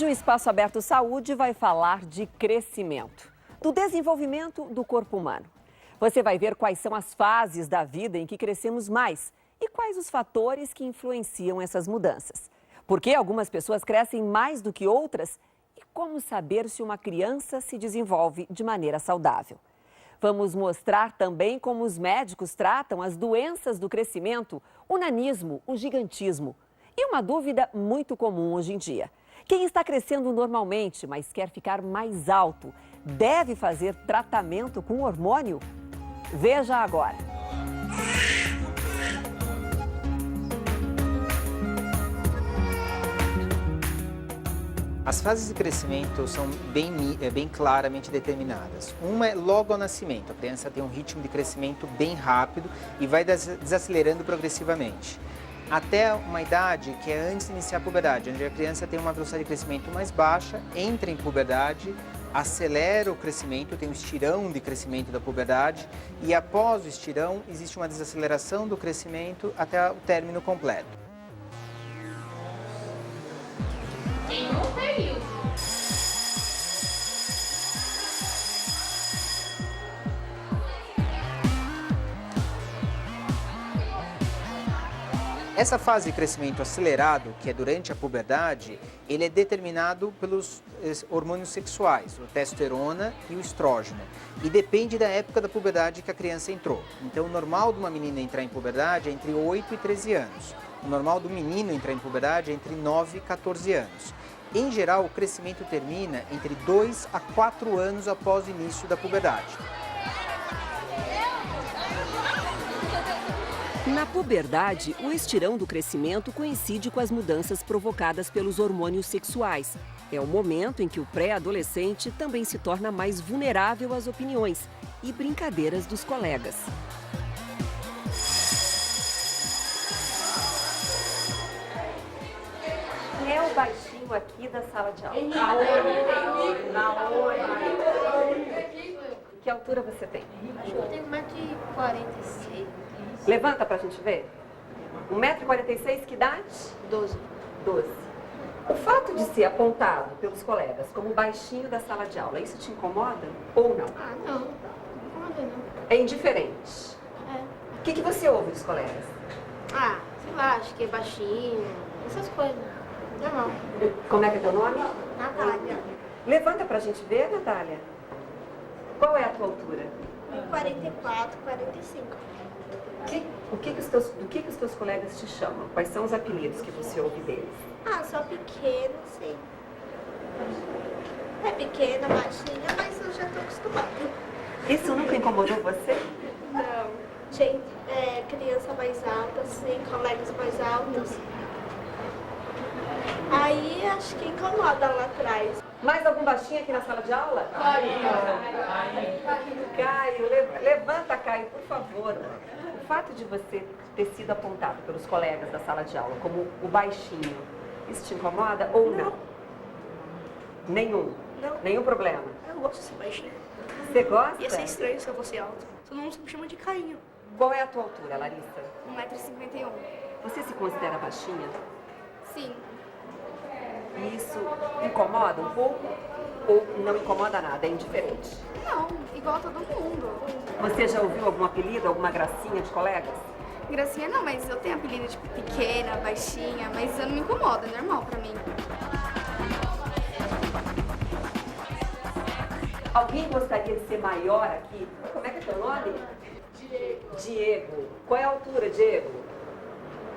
Hoje o Espaço Aberto Saúde vai falar de crescimento, do desenvolvimento do corpo humano. Você vai ver quais são as fases da vida em que crescemos mais e quais os fatores que influenciam essas mudanças. Por que algumas pessoas crescem mais do que outras e como saber se uma criança se desenvolve de maneira saudável. Vamos mostrar também como os médicos tratam as doenças do crescimento, o nanismo, o gigantismo. E uma dúvida muito comum hoje em dia. Quem está crescendo normalmente, mas quer ficar mais alto, deve fazer tratamento com hormônio? Veja agora. As fases de crescimento são bem claramente determinadas. Uma é logo ao nascimento. A criança tem um ritmo de crescimento bem rápido e vai desacelerando progressivamente. Até uma idade que é antes de iniciar a puberdade, onde a criança tem uma velocidade de crescimento mais baixa, entra em puberdade, acelera o crescimento, tem um estirão de crescimento da puberdade e após o estirão existe uma desaceleração do crescimento até o término completo. Em um período. Essa fase de crescimento acelerado, que é durante a puberdade, ele é determinado pelos hormônios sexuais, a testosterona e o estrógeno. E depende da época da puberdade que a criança entrou. Então, o normal de uma menina entrar em puberdade é entre 8 e 13 anos. O normal do menino entrar em puberdade é entre 9 e 14 anos. Em geral, o crescimento termina entre 2 a 4 anos após o início da puberdade. Na puberdade, o estirão do crescimento coincide com as mudanças provocadas pelos hormônios sexuais. É o momento em que o pré-adolescente também se torna mais vulnerável às opiniões e brincadeiras dos colegas. Quem é o baixinho aqui da sala de aula? Que altura você tem? Acho que eu tenho 1,46 m. Levanta pra gente ver. 1,46 m, que idade? 12. 12. O fato de ser apontado pelos colegas como baixinho da sala de aula, isso te incomoda ou não? Ah, não. Não incomoda, não. É indiferente. É. O que você ouve dos colegas? Ah, sei lá, acho que é baixinho. Essas coisas. Não. Como é que é teu nome? Natália. Levanta pra gente ver, Natália. Qual é a tua altura? 44, 45. Do que os teus colegas te chamam? Quais são os apelidos que você ouve deles? Ah, só pequena, sim. É pequena, baixinha, mas eu já tô acostumada. Isso nunca incomodou você? Não. Gente, criança mais alta, sim, colegas mais altos. Aí acho que incomoda lá atrás. Mais algum baixinho aqui na sala de aula? Caio, levanta, Caio, por favor. O fato de você ter sido apontado pelos colegas da sala de aula como o baixinho, isso te incomoda ou não? Nenhum? Não. Nenhum problema? Eu gosto de ser baixinha. Você gosta? Ia ser estranho se eu fosse alto. Todo mundo me chama de Cainho. Qual é a tua altura, Larissa? 1,51 m. Você se considera baixinha? Sim. Isso incomoda um pouco ou não incomoda nada, é indiferente? Não, igual todo mundo. Você já ouviu algum apelido, alguma gracinha de colegas? Gracinha não, mas eu tenho apelido tipo pequena, baixinha, mas eu não me incomoda, é normal pra mim. Alguém gostaria de ser maior aqui? Como é que é teu nome? Diego. Diego. Qual é a altura, Diego?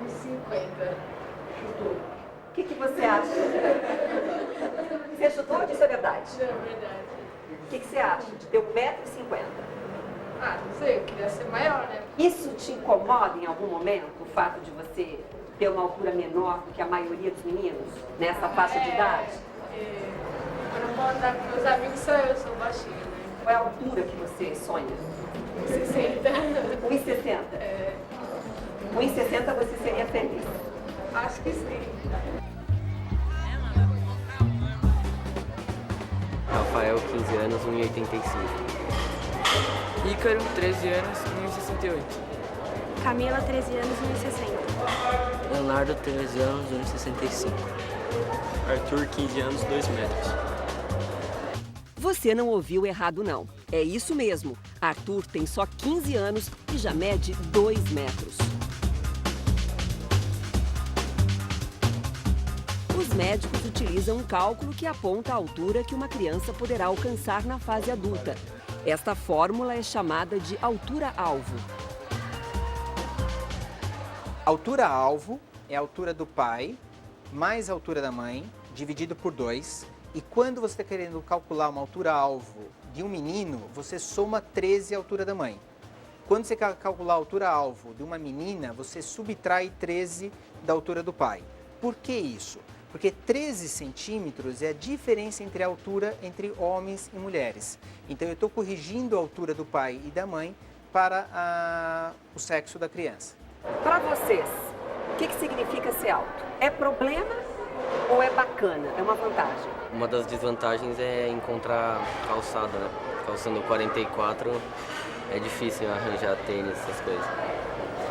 50. O que você acha? Você chutou ou disse a verdade? Não, verdade. O que você acha de ter 1,50 m? Ah, não sei, eu queria ser maior, né? Isso te incomoda em algum momento, o fato de você ter uma altura menor do que a maioria dos meninos nessa faixa de idade? Eu não posso andar com meus amigos, só eu sou baixinha, né? Qual é a altura que você sonha? 60. 1,60? 1,60 você seria feliz? Acho que sim. Rafael, 15 anos, 1,85. Ícaro, 13 anos, 1,68. Camila, 13 anos, 1,60. Leonardo, Leonardo, 13 anos, 1,65 m. Arthur, 15 anos, 2 metros. Você não ouviu errado, não. É isso mesmo. Arthur tem só 15 anos e já mede 2 metros. Os médicos utilizam um cálculo que aponta a altura que uma criança poderá alcançar na fase adulta. Esta fórmula é chamada de altura-alvo. Altura-alvo é a altura do pai mais a altura da mãe, dividido por 2. E quando você está querendo calcular uma altura-alvo de um menino, você soma 13 a altura da mãe. Quando você quer calcular a altura-alvo de uma menina, você subtrai 13 da altura do pai. Por que isso? Porque 13 centímetros é a diferença entre a altura entre homens e mulheres. Então eu estou corrigindo a altura do pai e da mãe para o sexo da criança. Para vocês, o que significa ser alto? É problema ou é bacana? É uma vantagem? Uma das desvantagens é encontrar calçado, né? Calçando 44 é difícil arranjar tênis, essas coisas.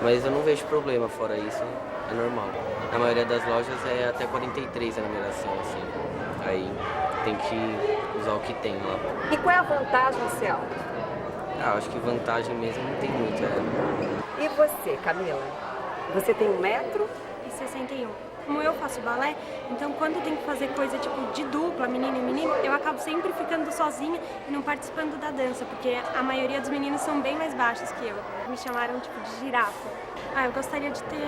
Mas eu não vejo problema, fora isso, é normal. Na maioria das lojas é até 43 a numeração, assim. Aí tem que usar o que tem lá. E qual é a vantagem de ser alto? Acho que vantagem mesmo não tem muito, E você, Camila? Você tem 1,61 m. Como eu faço balé, então quando tem que fazer coisa tipo de dupla, menino e menino, eu acabo sempre ficando sozinha e não participando da dança, porque a maioria dos meninos são bem mais baixos que eu. Me chamaram tipo de girafa. Eu gostaria de ter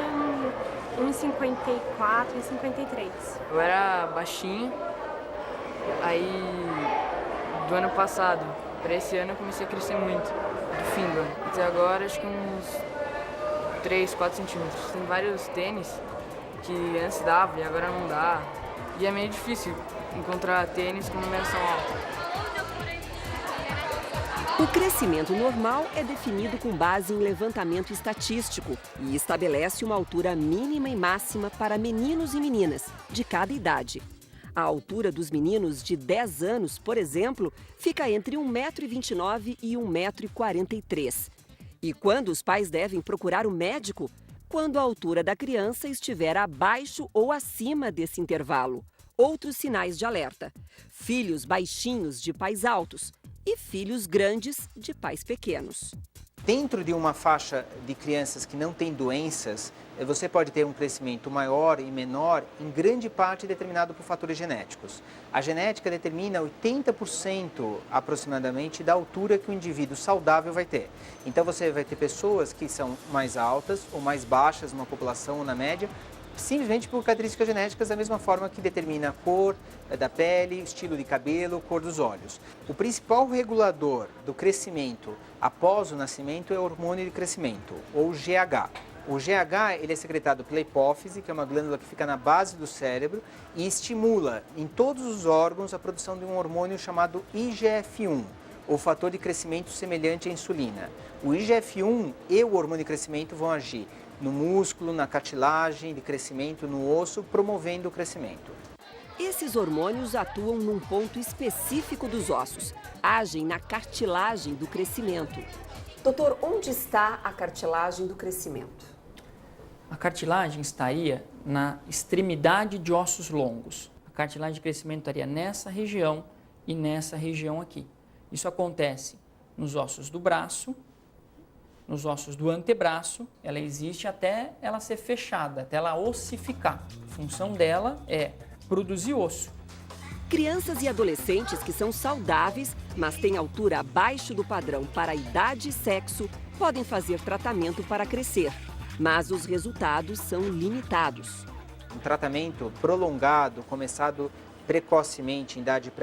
1,54, 1,53. Eu era baixinho, aí do ano passado para esse ano eu comecei a crescer muito, do fim do ano. Até agora acho que uns 3, 4 centímetros. Tem vários tênis que antes dava e agora não dá. E é meio difícil encontrar tênis com numeração alta. O crescimento normal é definido com base em levantamento estatístico e estabelece uma altura mínima e máxima para meninos e meninas, de cada idade. A altura dos meninos de 10 anos, por exemplo, fica entre 1,29 m e 1,43 m. E quando os pais devem procurar o médico? Quando a altura da criança estiver abaixo ou acima desse intervalo. Outros sinais de alerta: filhos baixinhos de pais altos e filhos grandes de pais pequenos. Dentro de uma faixa de crianças que não têm doenças, você pode ter um crescimento maior e menor, em grande parte determinado por fatores genéticos. A genética determina 80% aproximadamente da altura que o indivíduo saudável vai ter. Então você vai ter pessoas que são mais altas ou mais baixas numa população ou na média, simplesmente por características genéticas, da mesma forma que determina a cor da pele, estilo de cabelo, cor dos olhos. O principal regulador do crescimento após o nascimento é o hormônio de crescimento, ou GH. O GH ele é secretado pela hipófise, que é uma glândula que fica na base do cérebro, e estimula em todos os órgãos a produção de um hormônio chamado IGF-1, ou fator de crescimento semelhante à insulina. O IGF-1 e o hormônio de crescimento vão agir no músculo, na cartilagem de crescimento, no osso, promovendo o crescimento. Esses hormônios atuam num ponto específico dos ossos, agem na cartilagem do crescimento. Doutor, onde está a cartilagem do crescimento? A cartilagem estaria na extremidade de ossos longos. A cartilagem de crescimento estaria nessa região e nessa região aqui. Isso acontece nos ossos do braço, nos ossos do antebraço, ela existe até ela ser fechada, até ela ossificar. A função dela é produzir osso. Crianças e adolescentes que são saudáveis, mas têm altura abaixo do padrão para a idade e sexo, podem fazer tratamento para crescer, mas os resultados são limitados. Um tratamento prolongado, começado precocemente, em idade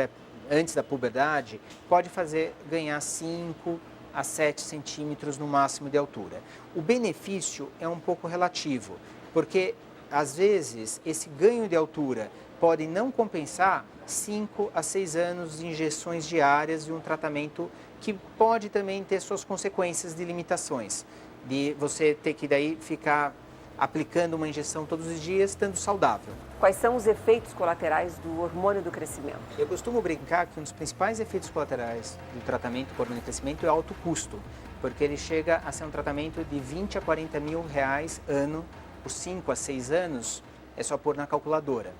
antes da puberdade, pode fazer ganhar 5 a 7 centímetros no máximo de altura. O benefício é um pouco relativo, porque às vezes esse ganho de altura pode não compensar 5 a 6 anos de injeções diárias de um tratamento que pode também ter suas consequências de limitações, de você ter que daí ficar aplicando uma injeção todos os dias, estando saudável. Quais são os efeitos colaterais do hormônio do crescimento? Eu costumo brincar que um dos principais efeitos colaterais do tratamento com hormônio de crescimento é o alto custo, porque ele chega a ser um tratamento de 20 a 40 mil reais ano por 5 a 6 anos, é só pôr na calculadora.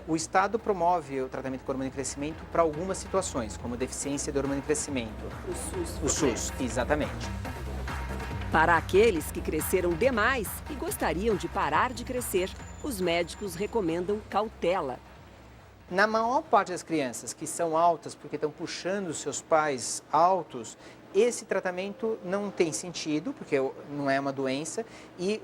O Estado promove o tratamento com hormônio de crescimento para algumas situações, como deficiência de hormônio de crescimento. O SUS, exatamente. Para aqueles que cresceram demais e gostariam de parar de crescer, os médicos recomendam cautela. Na maior parte das crianças que são altas porque estão puxando os seus pais altos, esse tratamento não tem sentido, porque não é uma doença, e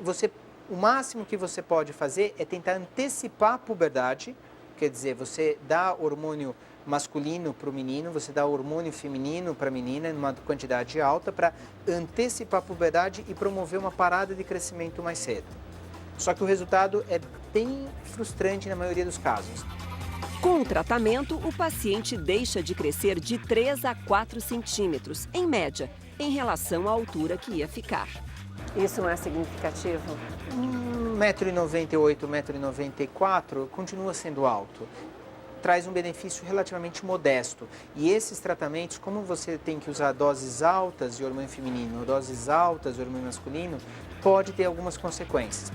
o máximo que você pode fazer é tentar antecipar a puberdade, quer dizer, você dá hormônio masculino para o menino, você dá hormônio feminino para a menina, em uma quantidade alta, para antecipar a puberdade e promover uma parada de crescimento mais cedo. Só que o resultado é bem frustrante na maioria dos casos. Com o tratamento, o paciente deixa de crescer de 3 a 4 centímetros, em média, em relação à altura que ia ficar. Isso não é significativo? 1,98 m, 1,94 m continua sendo alto. Traz um benefício relativamente modesto. E esses tratamentos, como você tem que usar doses altas de hormônio feminino ou doses altas de hormônio masculino, pode ter algumas consequências.